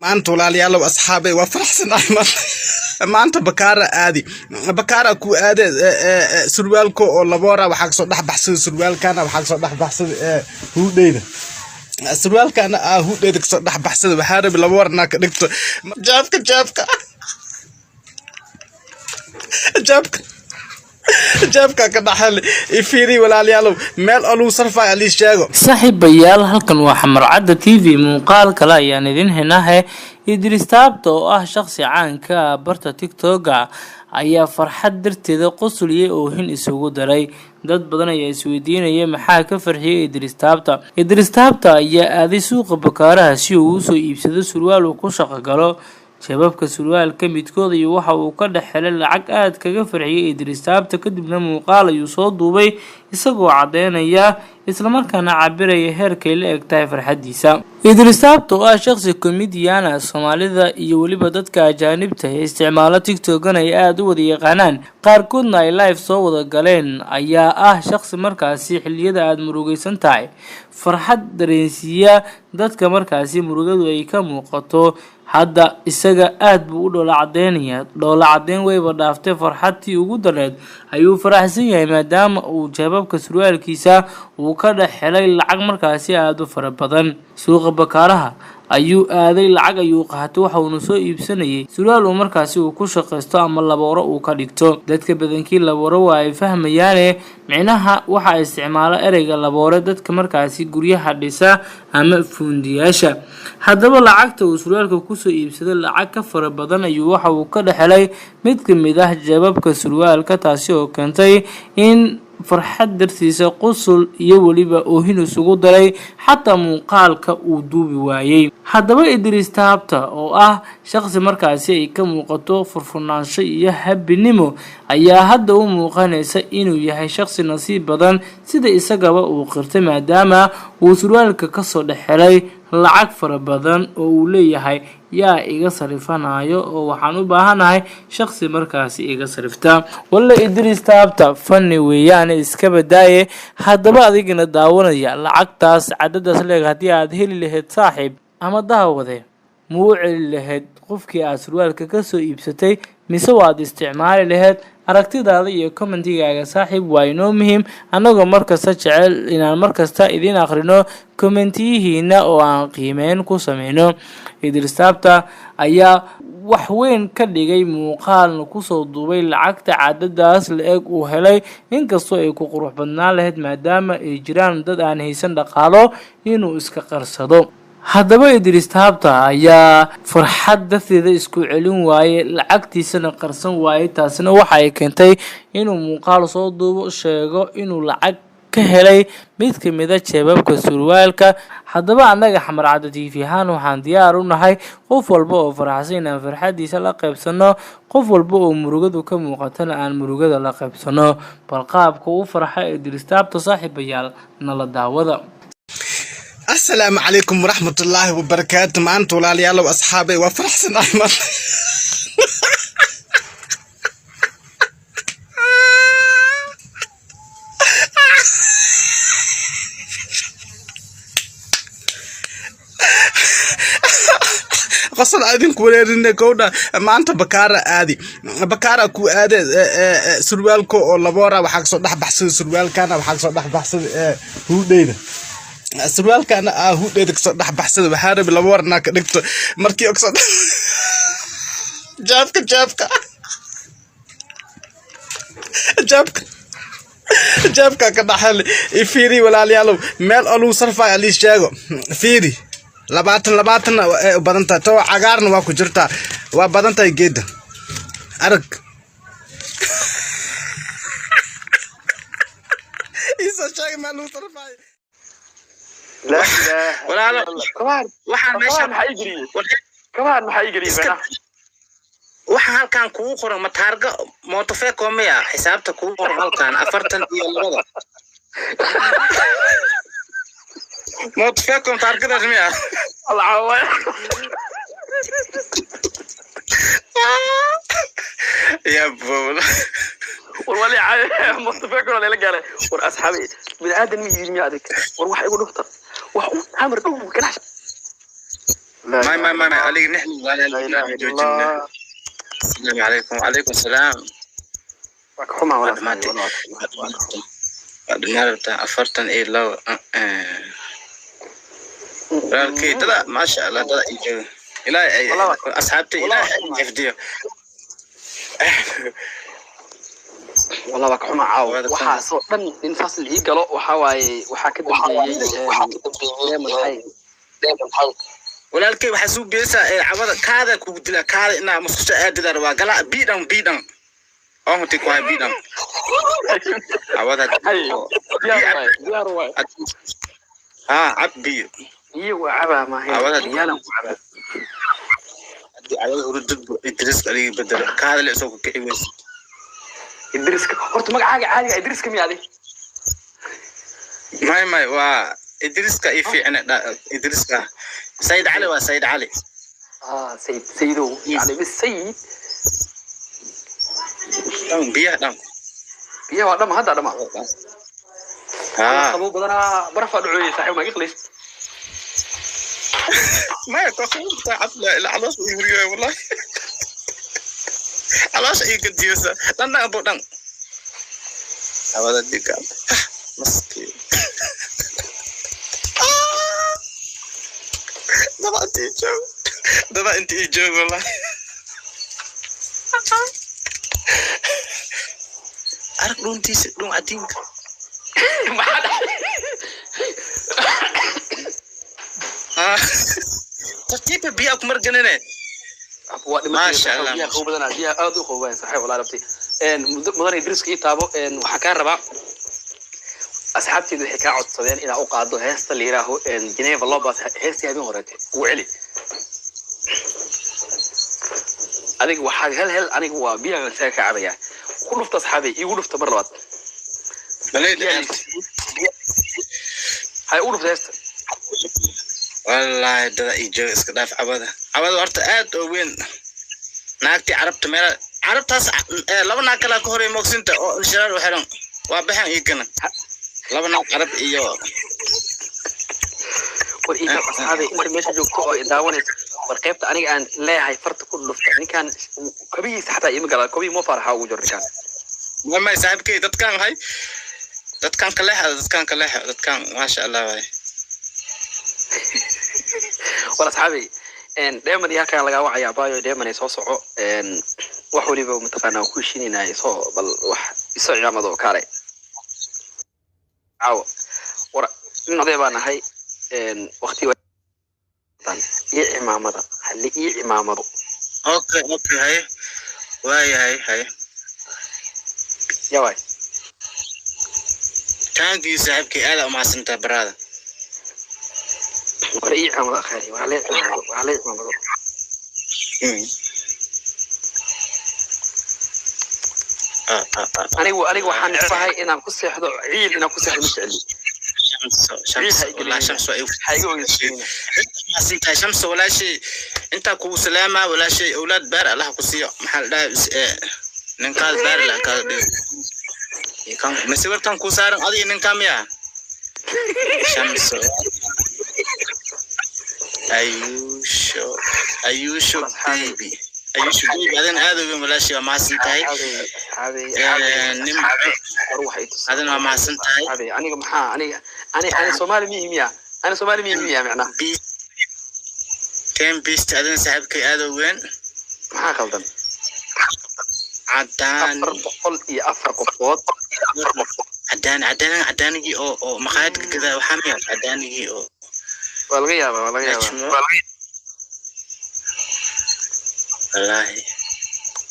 maanta walaalayaal asxaabay waa faraxsanahay maanta bakaara ku aade surwaalko oo laboora waxa ka soo dhaxbaxsay surwaalkana waxa ka soo dhaxbaxsay huudeyda surwaalkana huudeyda ka soo dhaxbaxsay waxa rab laboorna ka dhigto jaabka ka dhaxal ifiri walaalayaal meel alu sarfay ali sheego saaxiibayaal halkan waa xamarcada TV muuqaal kale ayaan idin heenahay Idris Taabto oo ah shakhsi caan ka barta TikTok ayaa farxad darteeda qosoliyay oo hin isugu daray dad badan ayaa isweydiinaya maxaa ka farxiyay Idris Taabto ayaa aaday suuqa bakaaraha si uu soo iibsado surwaal uu ku shaqo galo shababka surwaalka midkood iyo waxa uu ka dhaxelay lacag aad kaga farxiyay Idris Taabto kadibna muuqaal ayuu soo duubay isagoo cadeynaya isla markaana cabiraya heerka ay la egtahay farxadiisa Idris Taabto oo ah shakhsi comedian Soomaalida iyo waliba dadka ajaanibta ee isticmaala TikTok ay aad u wada yaqaanaan qaarkoodna ay live soo wada galeen ayaa ah shakhsi markaasi xilliyada aad murugaysan tahay farxad dareensiya dadka markaasi murugadu ay ka muuqato hadda isaga aad buu u dhoola cadeyn wayba dhaaftay farxadtii ugu dareed ayuu faraxsan yahay maadaama uu jababka surwaalkiisa uu ka dhaxelay lacag markaasi aad u fara badan suuqa bakaaraha ayuu aaday lacag ayuu qaatay waxa uu soo iibsanayay surwaal uu markaasi uu ku shaqeysto ama labooro uu ka dhigto dadka badankii labooro waa ay fahmayaan micnaha waxa ay isticmaala ereyga labooro dadka markaasi guryaha dhisa ama fuundiyaasha haddaba lacagta uu surwaalka ku soo iibsaday lacag ka fara badan ayuu waxa uu ka dhaxelay mid kamid ah jababka surwaalka taasi oo keentay in farxad dartiisa qosol iyo waliba oohin isugu daray xataa muuqaalka uu duubi waayay haddaba Idris Taabto oo ah shakhsi markaasi ay ka muuqato furfurnaansho iyo habinimo ayaa hadda u muuqanaysa inuu yahay shakhsi nasiib badan sida isagaba uu qirtay maadaama uu surwaalka ka soo dhaxelay lacag fara badan oo uu leeyahay yaa iga sarifanayo oo waxaan u baahanahay shakhsi markaasi iga sarifta walla Idris Taabto fanni weeyaan iska badaaye haddaba adigina daawanaya lacagtaas cadadaas leeg hadii aad heli lahayd saaxiib ama daawade muu celi lahayd qofkii aad surwaalka ka soo iibsatay mise waad isticmaali lahayd aragtidaada iyo commentigaaga saaxiib waa inoo muhiim anagoo markasta jecel inaan markasta idin akhrino commentiyihiina oo aan qiimeyn ku sameeyno Idris Taabto ayaa wax weyn ka dhigay muuqaalna ku soo duubay lacagta cadadaas la eg uu helay inkastoo ay ku qurux badnaan lahayd maadaama ay jiraan dad aan haysan dhaqaalo inuu iska qarsado haddaba Idris Taabto ayaa farxad darteeda isku celin waayay lacagtiisana qarsan waayay taasina waxa ay keentay inuu muuqaal soo duubo sheego inuu lacag ka helay mid kamid ah jababka surwaalka haddaba anaga xamarcada TV ahaan waxaan diyaar u nahay qof walba oo faraxsan inaan farxadiisa la qaybsano qof walba oo murugadu ka muuqatana aan murugada la qaybsano bal qaabka uu farxay Idris Taabto saaxiibayaal nala daawada السلام عليكم ورحمة الله وبركاته معنا ولاليال وأصحابي وفرحسن أحمد قصر عادين كوريرين كودا ما أنت بكارة كو آدي سروالكو أو لبورا وحق صدح بحث سروال كان وحق صدح بحث هو دينا surwaalkana huudeyda ka soo dhaxbaxsay waxa rab laboorna ka dhigto markii oksad jaabka ka dhaxal ifiri walaalayaal meel alu sarfay ali sheego fiiri 20 badanta to cagaarna waa ku jirta waa badantay geeda arag isa sheeg meel alu sarfay لا لا كمان waxaan meesha maxay gariibana waxaan halkan kugu qoran ma taarga mootofeeko miya xisaabta kugu qoran halkan 40 iyo 2 mootofeeko taargada miya Allah يا بول والله عاي موتofeeko la galay war asxaabi bidaadan mi yiri miyaadك war wax igu dhufta wax amar dhow kanax ما عليك نحن ولا لا جوجنا. السلام عليكم. وعليكم السلام. وحما ولا ماتي ما أفرتن إيه لو رالكي تلا ما شاء الله تلا إيجو إلى أصحابتي إلى حفظي والله وحما عاو وحا صوتن انفصل إيه قالوا وحاواي وحا كدبيي دائما حي walaalkay waxa soo geeysa cabada kaada ku dila kaada ina musqusha aadida waa gala biidan oo hoti ku biidan cabada diyaar waay abbi iyo caba ma hay yalan ku caba hadii cabada hurud idris ali bedel kaada la soo ku kiciweys idriska horta magacaaga caadiga idriska miyaadi may waa idriska ifiicna idriska سيد علي وسيد علي سيدو يعني بالسيد بيا ودم هذا دم ابو بدنا برفع دعوي صاحب ما يخلص ما يكون تعب العلاش يوري والله علاش يقديسه لنا ابو دم هذا ديك مسكين ده انت جو والله عارف لون تيس لون عدينك ما حدا ترتيب بيئك مرجنينه ما شاء الله يا خوب بدنا يا ادو خوبان صحيح والله ربتي مدن ادريس كي تابو waxa ka raba asxaabteedu waxay ka codsadeen inaa u qaado heesta la yiraahdo Geneva Lobas heestii habeen horeetay uu celi adiga waxa hel aniga waa biyaha ka cabaya ku dhufta asxaabi igu dhufta mar labaad hay u dhufta heesta wallahi dada ijo iska dhaaf cabada horta aad oo weyn naagti carabtaas laba naag kala ka horeey moogsinta oo shiraar u xiran waa baxan iigana laba naag carab iyo war iga asxaabi inta meesha joogto oo daawanayso war qaybta aniga aan leeyahay farta ku dhufta ninkan kabiisa xataa ima gala kabii mo farxa ugu jiro ninkan ma saaxiibkay dadkan kale dadkan ma sha Allah way war asxaabi دائما يا كان لقى وعي بايو دائما يسوسعو وحولي بمتقنا وكوشينينا يسو بل يسو عمادو كاري عاو ورا نضيب انا هاي وقتي يا امامده هل يا امامده اوكي هاي هاي يا واي تانك يو صاحبك انا ما سنت براده ورئي عمد أخيري وعليه عمد أنا وحان عرفها إن أنكسي حدو عيل إن أنكسي حدو مشعلي شمس شمس ولا شيء أنت كو سلامة ولا شيء أولاد بار الله كسيو محل ده ننقال بار لا كان مسير كان كوسار هذه ننقام يا شمس أيوشو baby بعدين هذا ملاشي ما سنتهي هذا ما سنتهي أنا محا أنا سومالي مية معنا كم بيست هذا سحبك هذا وين محا خلدن عدان أفرق قفوت عداني أو مخايتك كذا وحامي عداني أو والله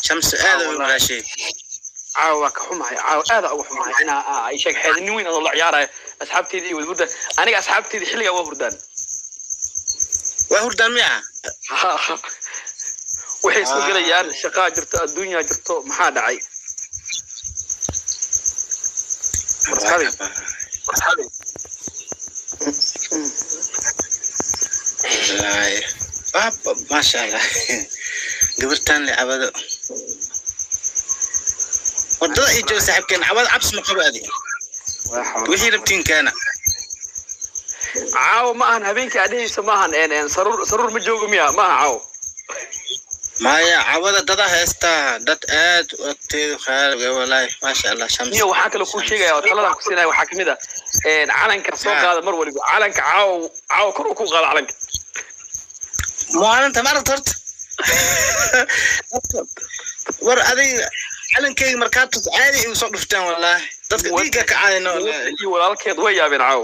شمس هذا ولا شيء عاوك حماي هذا أو حماي أنا أيشك حد نوين الله عياره أصحابتي ذي والبردان أنا أصحابتي ذي حلقة وهردان مياه وحيس قليان شقاء جرت الدنيا جرتو محاد عي أصحابي ما شاء الله قبرتان لي عبادو ودada ay joog saaxiibkeen cabad cabs ma qabo adi wixii rabtiin kana عاو ما أنا هبينك عليه سماها إن سرور مجوج مياه ما عاو maya cawada dada heesta dad aad u agteedu khayr wallahi ma sha Allah shams iyo waxa kale ku sheegaya oo talada ku siinay waxa kamid ah calanka soo qaada mar waliba calanka caaw kor ku qaada calanka maalinta marad horta war adiga calankay markaad caadi u soo dhuftaan wallahi dadka diiga ka caayno iyo walaalkeed way yaabeen caaw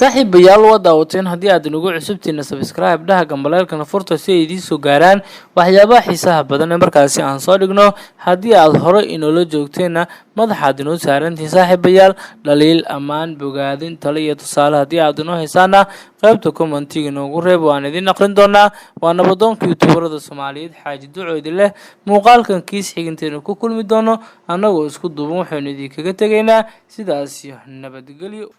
saaxiibayaal waa daawateen haddii aad nagu cusubtiina subscribe dhaha gambaleelkana furta si ay idiin soo gaaraan waxyaabaha xiisaha badan ee markaasi aan soo dhigno haddii aad hore inoola joogteenna madaxaad inoo saarantihiin saaxiibayaal dhaliil ammaan bogaadin talo iyo tusaale haddii aad inoo haysaana qaybta commentiga inoogu reeb waan idin aqrin doonaa waa nabadoonka youtuberada soomaaliyeed xaaji ducoodi leh muuqaalkan kiis xiginteenu ku kulmi doono annagoo isku duuban waxaynu idinkaga tegaynaa sidaas iyo nabadgelyo